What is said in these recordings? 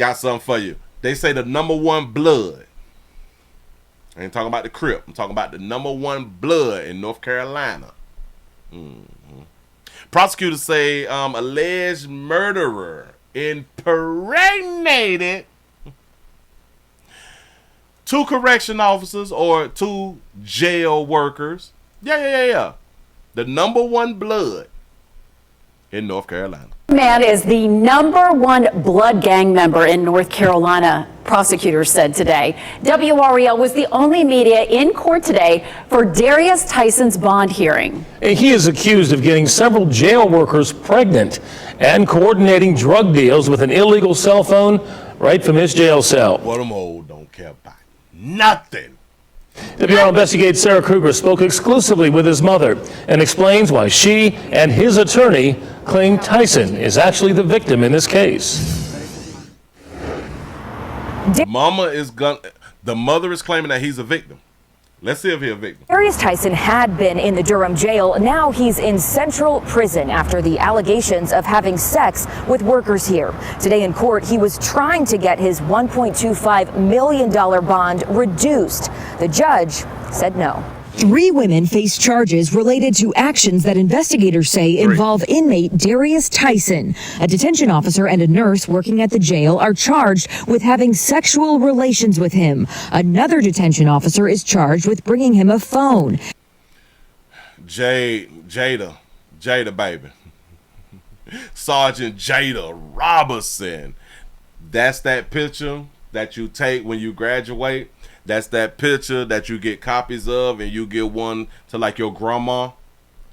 Got something for you. They say the number one blood. I ain't talking about the Crip. I'm talking about the number one blood in North Carolina. Prosecutors say alleged murderer impregnated 2 correction officers or 2 jail workers. Yeah. The number one blood in North Carolina. Man is the number one blood gang member in North Carolina, prosecutors said today. WREL was the only media in court today for Darius Tyson's bond hearing. He is accused of getting several jail workers pregnant and coordinating drug deals with an illegal cell phone right from his jail cell. Well, them old don't care about nothing. WREL Investigator Sarah Kruger spoke exclusively with his mother and explains why she and his attorney claim Tyson is actually the victim in this case. The mother is claiming that he's a victim. Let's see if he's a victim. Darius Tyson had been in the Durham jail. Now he's in Central Prison after the allegations of having sex with workers here. Today in court, he was trying to get his $1.25 million bond reduced. The judge said no. 3 women face charges related to actions that investigators say involve inmate Darius Tyson. A detention officer and a nurse working at the jail are charged with having sexual relations with him. Another detention officer is charged with bringing him a phone. Jada baby. Sergeant Jada Robertson. That's that picture that you take when you graduate. That's that picture that you get copies of, and you give one to like your grandma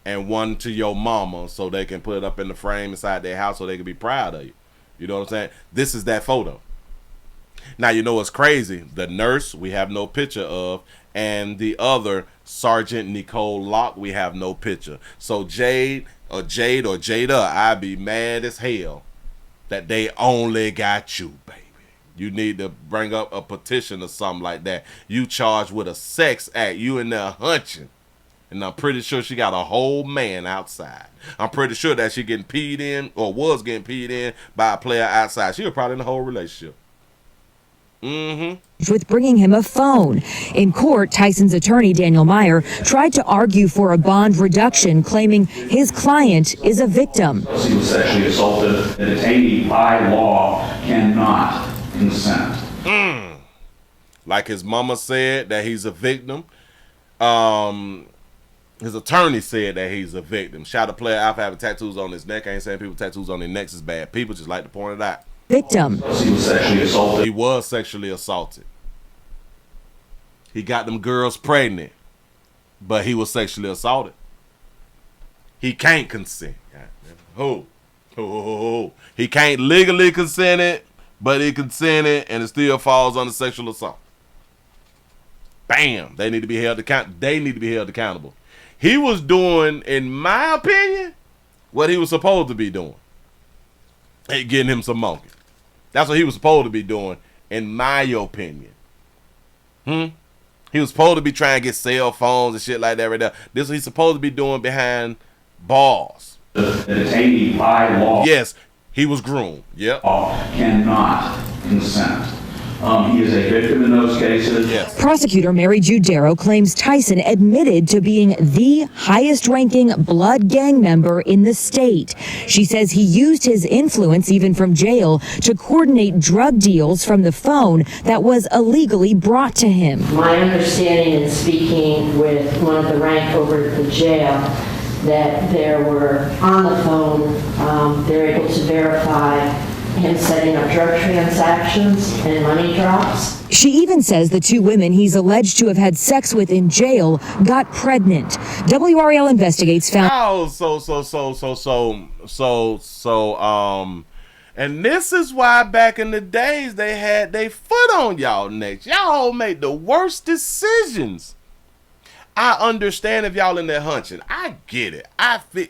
and one to your mama so they can put it up in the frame inside their house so they can be proud of you. You know what I'm saying? This is that photo. Now, you know what's crazy? The nurse we have no picture of, and the other Sergeant Nicole Locke we have no picture. So Jada, I'd be mad as hell that they only got you, baby. You need to bring up a petition or something like that. You charged with a sex act. You in there hunching. And I'm pretty sure she got a whole man outside. I'm pretty sure that she getting peed in or was getting peed in by a player outside. She was probably in the whole relationship. With bringing him a phone. In court, Tyson's attorney, Daniel Meyer, tried to argue for a bond reduction, claiming his client is a victim. He was sexually assaulted. A detainee by law cannot consent. Like his mama said that he's a victim. His attorney said that he's a victim. Shout out to player Alpha having tattoos on his neck. I ain't saying people tattoos on their necks is bad. People just like to point it out. Victim. He was sexually assaulted. He was sexually assaulted. He got them girls pregnant, but he was sexually assaulted. He can't consent. He can't legally consent it, but he consented, and it still falls under sexual assault. Bam! They need to be held accountable. He was doing, in my opinion, what he was supposed to be doing. Hey, getting him some monkey. That's what he was supposed to be doing, in my opinion. He was supposed to be trying to get cell phones and shit like that right there. This is what he's supposed to be doing behind bars. The detainee by law. Yes, he was groomed. Yep. Cannot consent. He is a victim in those cases. Yes. Prosecutor Mary Giudero claims Tyson admitted to being the highest-ranking blood gang member in the state. She says he used his influence, even from jail, to coordinate drug deals from the phone that was illegally brought to him. My understanding in speaking with one of the rank over at the jail that there were on the phone, they're able to verify him setting up drug transactions and money drops. She even says the 2 women he's alleged to have had sex with in jail got pregnant. WREL investigates found. And this is why back in the days they had their foot on y'all necks. Y'all made the worst decisions. I understand if y'all in there hunching. I get it.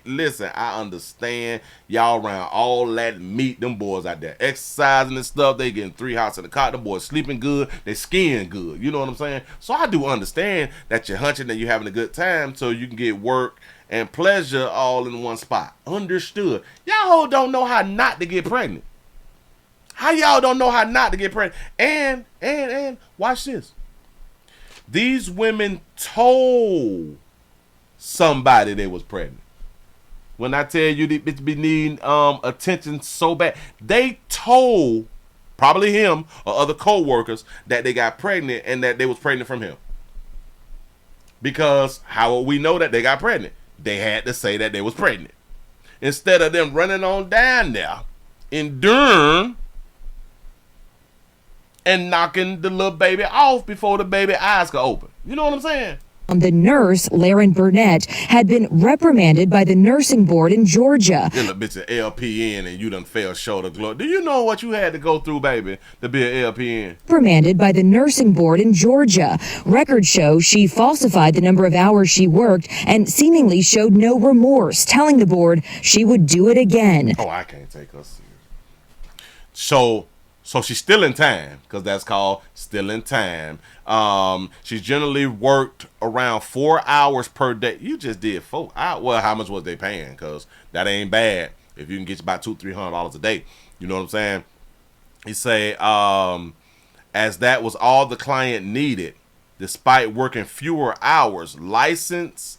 Listen, I understand y'all around all that meat. Them boys out there exercising and stuff. They getting 3 hots in the cot. Them boys sleeping good. They skiing good. You know what I'm saying? So I do understand that you're hunching and you're having a good time so you can get work and pleasure all in one spot. Understood. Y'all don't know how not to get pregnant. How y'all don't know how not to get pregnant? And watch this. These women told somebody they was pregnant. When I tell you they bitch be needing attention so bad, they told probably him or other co-workers that they got pregnant and that they was pregnant from him. Because how will we know that they got pregnant? They had to say that they was pregnant. Instead of them running on down there in Durham and knocking the little baby off before the baby eyes could open. You know what I'm saying? The nurse, Laren Burnett, had been reprimanded by the nursing board in Georgia. You're a bitch of LPN and you done fell short of glory. Do you know what you had to go through, baby, to be an LPN? Reprimanded by the nursing board in Georgia. Records show she falsified the number of hours she worked and seemingly showed no remorse, telling the board she would do it again. Oh, I can't take her serious. So she's still in time, because that's called still in time. She's generally worked around 4 hours per day. You just did 4 hours. Well, how much was they paying? Because that ain't bad. If you can get about $200-$300 a day, you know what I'm saying? He say, as that was all the client needed, despite working fewer hours, license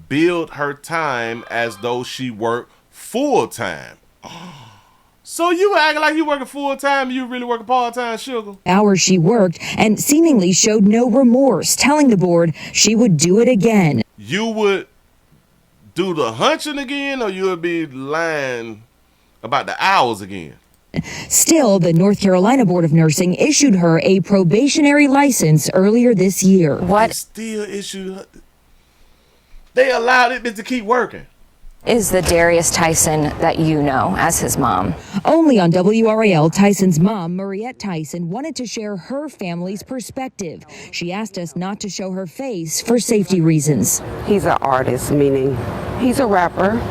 billed her time as though she worked full time. So you acting like you working full time, you really working part time, sugar? Hours she worked and seemingly showed no remorse, telling the board she would do it again. You would do the hunching again, or you would be lying about the hours again? Still, the North Carolina Board of Nursing issued her a probationary license earlier this year. They still issued her. They allowed it to keep working. Is the Darius Tyson that you know as his mom? Only on WRAL, Tyson's mom, Mariette Tyson, wanted to share her family's perspective. She asked us not to show her face for safety reasons. He's an artist, meaning he's a rapper.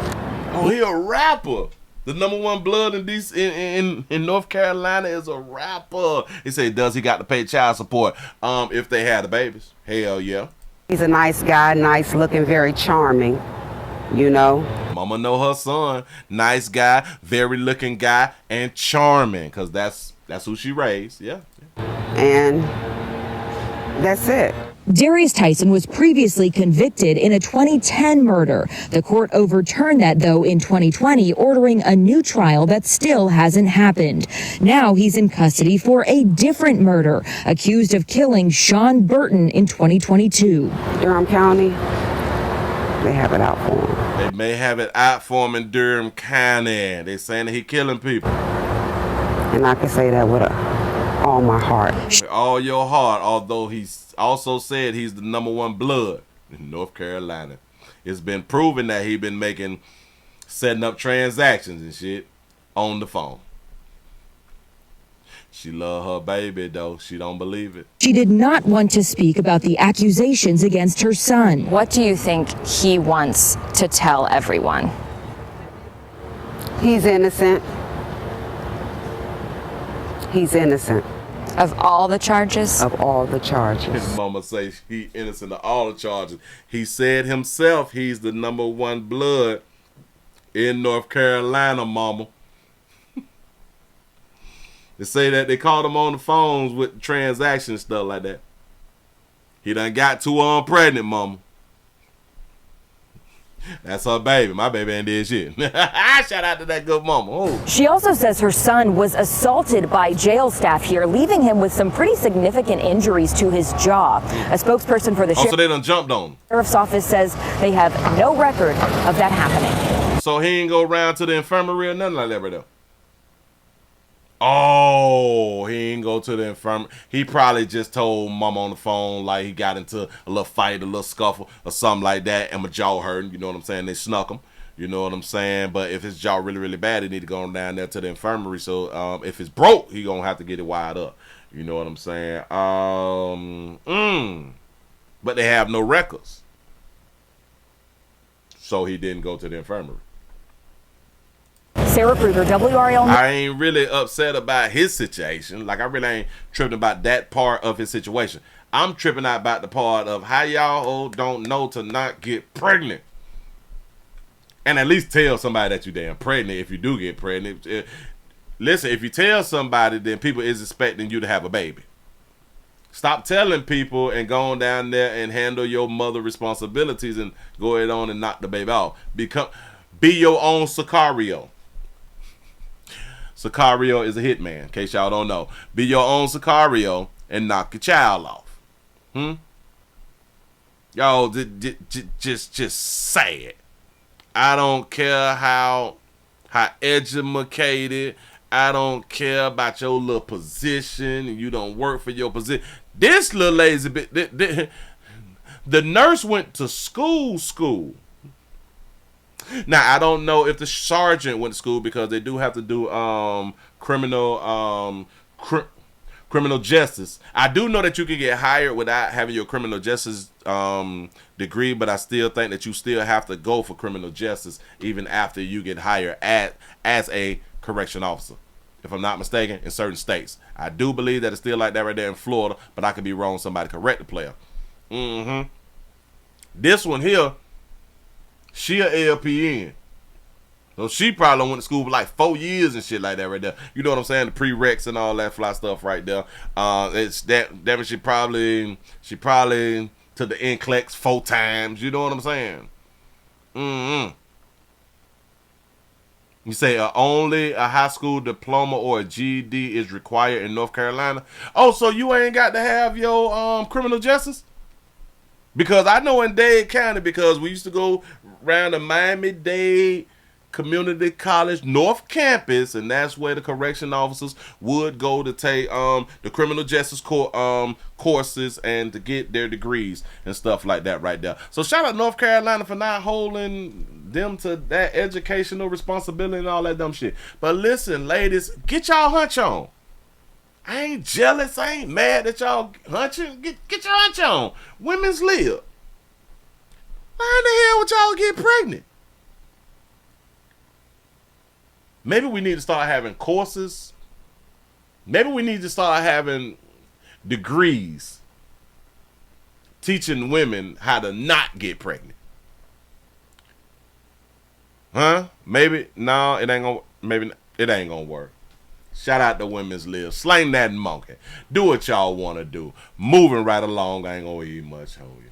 Oh, he a rapper. The #1 blood in North Carolina is a rapper. He said, does he got to pay child support if they had the babies? Hell yeah. He's a nice guy, nice looking, very charming, you know. Mama know her son. Nice guy, very looking guy, and charming, because that's who she raised. Yeah. And that's it. Darius Tyson was previously convicted in a 2010 murder. The court overturned that, though, in 2020, ordering a new trial that still hasn't happened. Now he's in custody for a different murder, accused of killing Sean Burton in 2022. Durham County, they have it out for him. They may have it out for him in Durham County. They saying that he killing people. And I can say that with all my heart. With all your heart, although he's also said he's the #1 blood in North Carolina. It's been proven that he been setting up transactions and shit on the phone. She love her baby, though. She don't believe it. She did not want to speak about the accusations against her son. What do you think he wants to tell everyone? He's innocent. He's innocent. Of all the charges? Of all the charges. His mama say he innocent of all the charges. He said himself he's the #1 blood in North Carolina, mama. They say that they called him on the phones with transaction stuff like that. He done got too pregnant, mama. That's her baby. My baby ain't did shit. Shout out to that good mama. Oh. She also says her son was assaulted by jail staff here, leaving him with some pretty significant injuries to his jaw. A spokesperson for the so they done jumped on him. sheriff's office says they have no record of that happening. So he ain't go around to the infirmary or nothing like that, right there. Oh, he ain't go to the infirmary. He probably just told mama on the phone like he got into a little fight, a little scuffle or something like that, and my jaw hurting. You know what I'm saying? They snuck him. You know what I'm saying? But if his jaw really, really bad, he need to go down there to the infirmary. So if it's broke, he gonna have to get it wired up. You know what I'm saying? But they have no records. So he didn't go to the infirmary. Sarah Kruger, WRAL. I ain't really upset about his situation. Like, I really ain't tripping about that part of his situation. I'm tripping out about the part of how y'all don't know to not get pregnant. And at least tell somebody that you damn pregnant if you do get pregnant. listen, if you tell somebody, then people is expecting you to have a baby. Stop telling people and going down there and handle your mother responsibilities and go ahead on and knock the baby off. Be your own Sicario. Sicario is a hitman, in case y'all don't know. Be your own Sicario and knock your child off. Y'all just say it. I don't care how educated. I don't care about your little position and you don't work for your position. This little lazy bit. The nurse went to school. Now I don't know if the sergeant went to school because they do have to do criminal justice. I do know that you can get hired without having your criminal justice degree, but I still think that you still have to go for criminal justice even after you get hired as a correction officer, if I'm not mistaken, in certain states. I do believe that it's still like that right there in Florida, but I could be wrong. Somebody correct the player. This one here, she a LPN. So she probably went to school for like 4 years and shit like that right there. You know what I'm saying? The prereqs and all that fly stuff right there. It's that she probably to the NCLEX 4 times. You know what I'm saying? You say only a high school diploma or a GED is required in North Carolina. Oh, so you ain't got to have your criminal justice? Because I know in Dade County, because we used to go around the Miami-Dade Community College North Campus, and that's where the correction officers would go to take the criminal justice courses and to get their degrees and stuff like that right there. So shout out North Carolina for not holding them to that educational responsibility and all that dumb shit. But listen, ladies, get y'all hunch on. I ain't jealous. I ain't mad that y'all hunching. Get your hunch on. Women's live. Why in the hell would y'all get pregnant? Maybe we need to start having courses. Maybe we need to start having degrees teaching women how to not get pregnant. Huh? Maybe. No, it ain't gonna. Maybe it ain't gonna work. Shout out to Women's Live. Slang that monkey. Do what y'all want to do. Moving right along. I ain't gonna eat much, hold you.